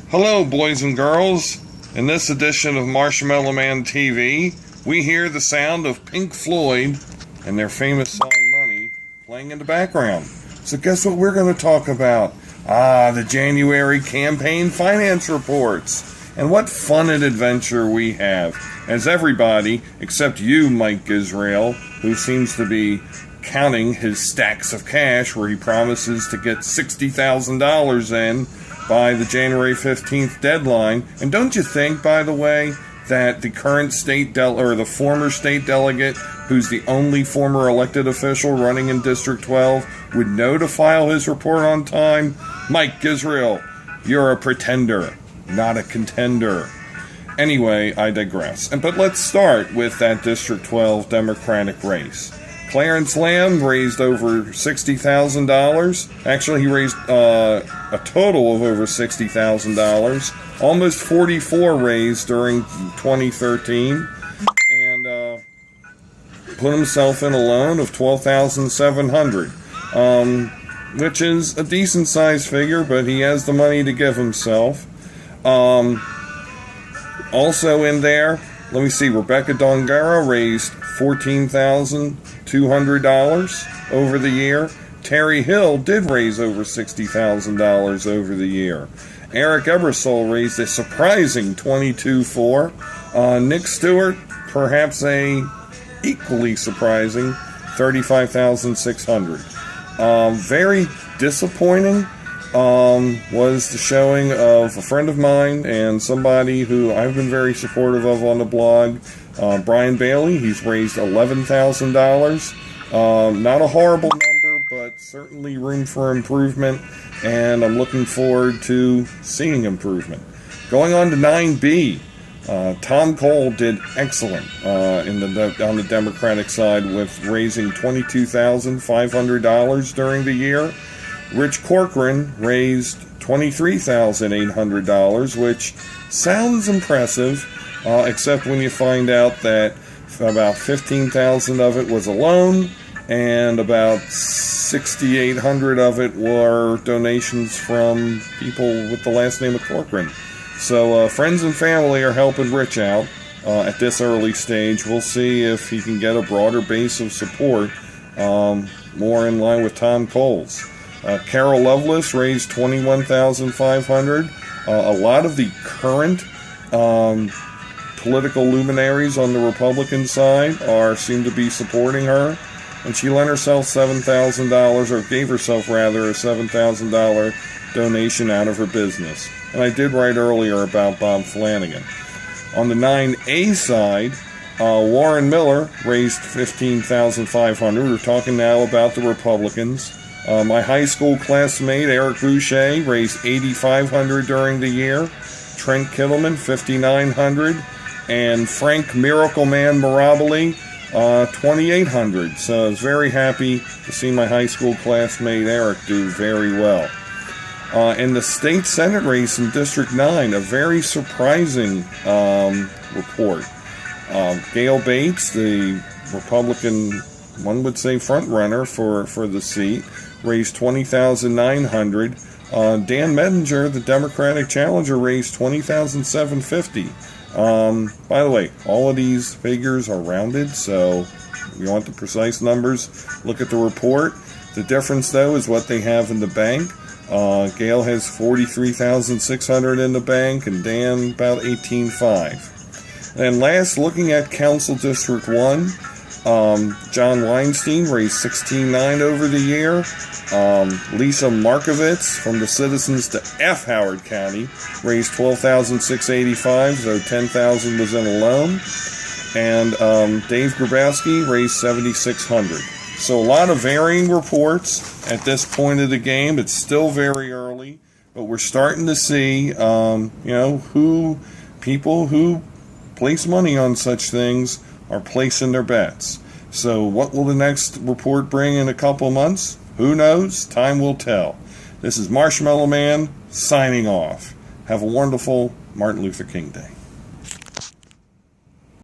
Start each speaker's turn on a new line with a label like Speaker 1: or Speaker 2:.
Speaker 1: Hello, boys and girls. In this edition of Marshmallow Man TV, we hear the sound of Pink Floyd and their famous song Money playing in the background. So guess what we're going to talk about? The January campaign finance reports. And what fun and adventure we have, as everybody, except you, Mike Israel, who seems to be counting his stacks of cash where he promises to get $60,000 in by the January 15th deadline. And don't you think, by the way, that the current the former state delegate, who's the only former elected official running in District 12, would know to file his report on time? Mike Israel, you're a pretender, not a contender. Anyway, I digress. But let's start with that District 12 Democratic race. Clarence Lamb raised over $60,000. Actually, he raised a total of over $60,000. Almost 44 raised during 2013. And put himself in a loan of $12,700, which is a decent-sized figure, but he has the money to give himself. Also in there, let me see, Rebecca Dongara raised $14,200 over the year. Terry Hill did raise over $60,000 over the year. Eric Ebersol raised a surprising $22,400. Nick Stewart, perhaps a equally surprising $35,600. Very disappointing was the showing of a friend of mine and somebody who I've been very supportive of on the blog, Brian Bailey. He's raised $11,000. Not a horrible number, but certainly room for improvement, and I'm looking forward to seeing improvement. Going on to 9B, Tom Cole did excellent on the Democratic side with raising $22,500 during the year. Rich Corcoran raised $23,800, which sounds impressive, except when you find out that about $15,000 of it was a loan, and about $6,800 of it were donations from people with the last name of Corcoran. So friends and family are helping Rich out at this early stage. We'll see if he can get a broader base of support, more in line with Tom Cole's. Carol Lovelace raised $21,500. A lot of the current political luminaries on the Republican side seem to be supporting her, and she lent herself $7,000, or gave herself rather a $7,000 donation out of her business. And I did write earlier about Bob Flanagan. On the 9A side, Warren Miller raised $15,500. We're talking now about the Republicans. My high school classmate, Eric Boucher, raised $8,500 during the year. Trent Kittleman, $5,900. And Frank Miracle Man Mirabile, $2,800. So I was very happy to see my high school classmate, Eric, do very well. In the state Senate race in District 9, a very surprising report. Gail Bates, the Republican, one would say, front-runner for the seat, raised $20,900. Dan Medinger, the Democratic challenger, raised $20,750. By the way, all of these figures are rounded, so if you want the precise numbers, look at the report. The difference, though, is what they have in the bank. Gail has $43,600 in the bank, and Dan about $18,500. And last, looking at Council District 1, John Weinstein raised $16,900 over the year. Lisa Markovitz from the Citizens to F. Howard County raised $12,685, so $10,000 was in a loan. And Dave Grabowski raised $7,600. So a lot of varying reports at this point of the game. It's still very early, but we're starting to see, people who place money on such things are placing their bets. So what will the next report bring in a couple months? Who knows? Time will tell. This is Marshmallow Man signing off. Have a wonderful Martin Luther King Day.